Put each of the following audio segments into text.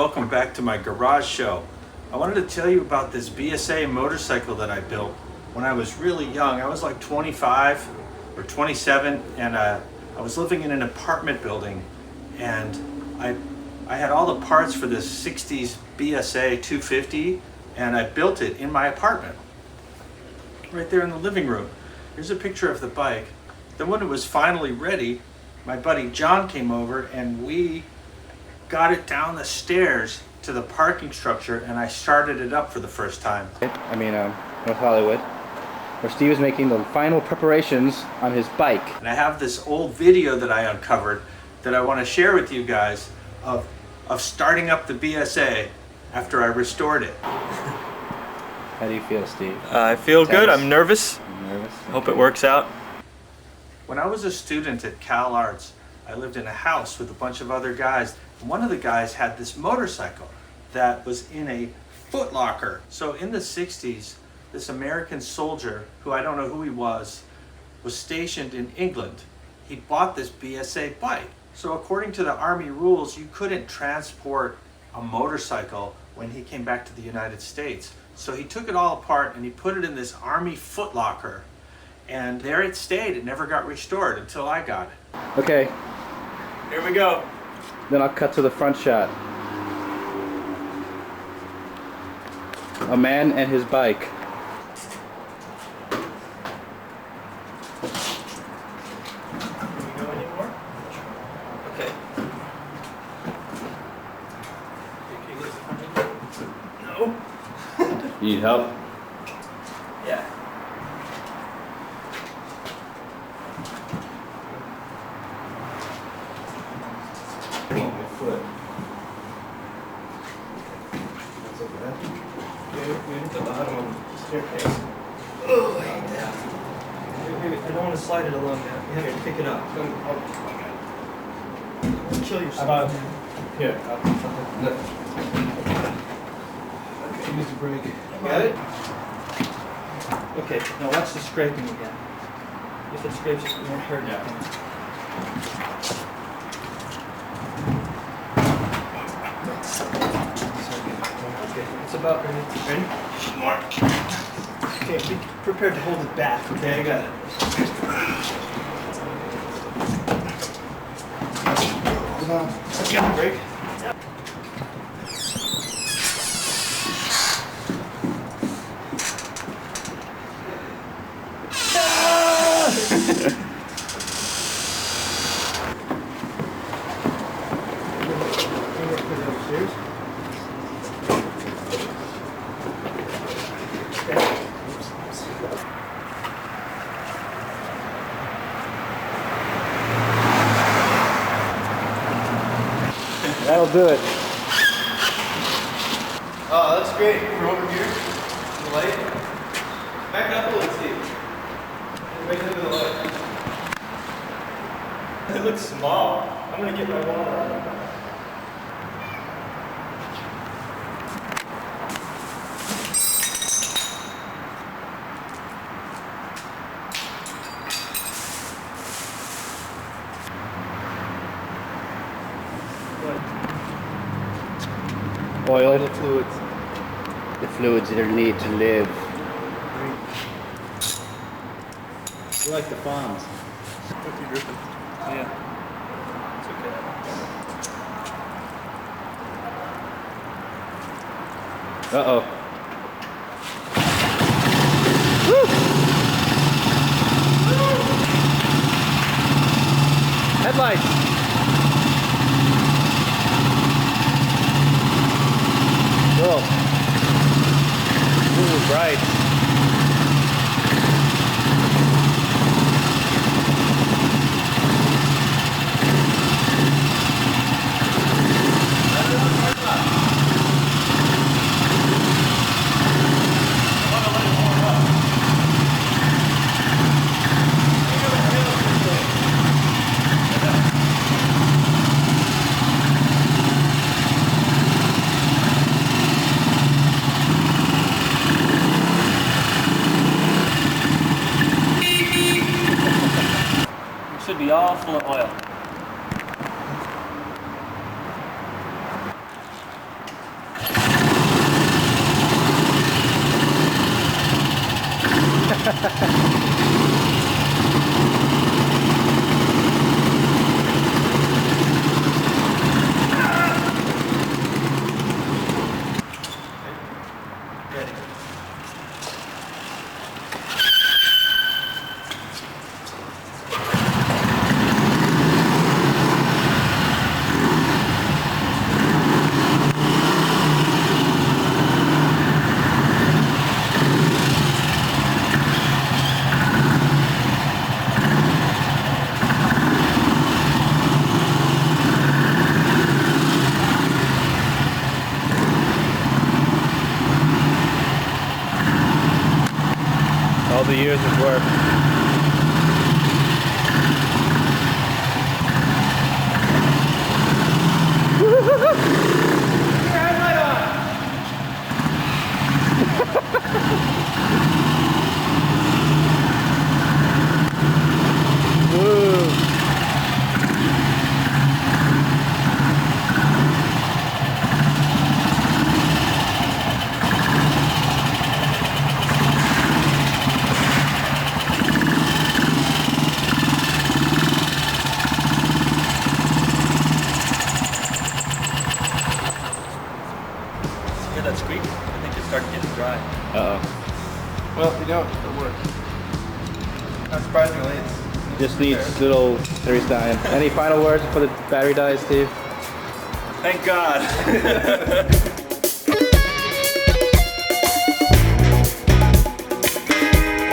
welcome back to my garage show. I wanted to tell you about this BSA motorcycle that I built when I was really young. I was like 25 or 27, and I was living in an apartment building, and I had all the parts for this 60s BSA 250, and I built it in my apartment right there in the living room. Here's a picture of the bike. Then when it was finally ready, my buddy John came over and we got it down the stairs to the parking structure, and I started it up for the first time. North Hollywood, where Steve is making the final preparations on his bike. And I have this old video that I uncovered that I want to share with you guys of starting up the BSA after I restored it. How do you feel, Steve? I feel good. I'm nervous. Nervous? Hope it works out. When I was a student at Cal Arts, I lived in a house with a bunch of other guys. And one of the guys had this motorcycle that was in a foot locker. So in the 60s, this American soldier, who I don't know who he was stationed in England. He bought this BSA bike. So according to the Army rules, you couldn't transport a motorcycle when he came back to the United States. So he took it all apart and he put it in this Army foot locker. And there it stayed. It never got restored until I got it. Okay, Here we go. then I'll cut to the front shot. A man and his bike. Can we go anymore? Okay. No. You need help? Yeah. We hit the bottom of the staircase. Oh, I hate that. I don't want to slide it along that. You have to pick it up. Don't kill yourself. How about here? Okay. Use the brake. Got it? Okay, now watch the scraping again. If it scrapes, it won't hurt anything. Okay, it's about ready. Ready? More. Okay, be prepared to hold it back. Okay, I got it. You got the brake? That'll do it. Oh, that's great. From over here, the light. Back it up a little, Steve. Right into the light. It looks small. I'm gonna get my water out. Oil. The fluids. The fluids that are needed to live. You like the farms? Yeah. It's okay. Uh-oh. Headlights! Cool. Ooh, bright. Should be all full of oil. years of work. Hear that squeak? I think it's starting getting dry. Uh-oh. Well, you know, it works. Not surprisingly, it's Just needs little batteries dying. Any final words before the battery dies, Steve? Thank God.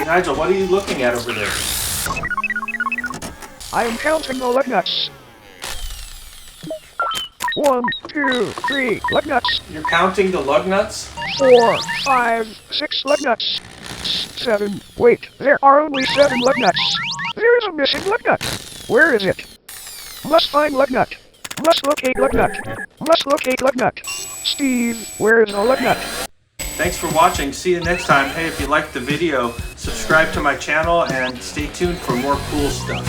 Nigel, what are you looking at over there? I am counting the lug nuts. 1, 2, 3 lug nuts. You're counting the lug nuts? 4, 5, 6 lug nuts. 7. Wait, there are only 7 lug nuts. There is a missing lug nut. Where is it? Must find lug nut. Must locate lug nut. Must locate lug nut. Steve, where is the lug nut? Thanks for watching. See you next time. Hey, if you liked the video, subscribe to my channel and stay tuned for more cool stuff.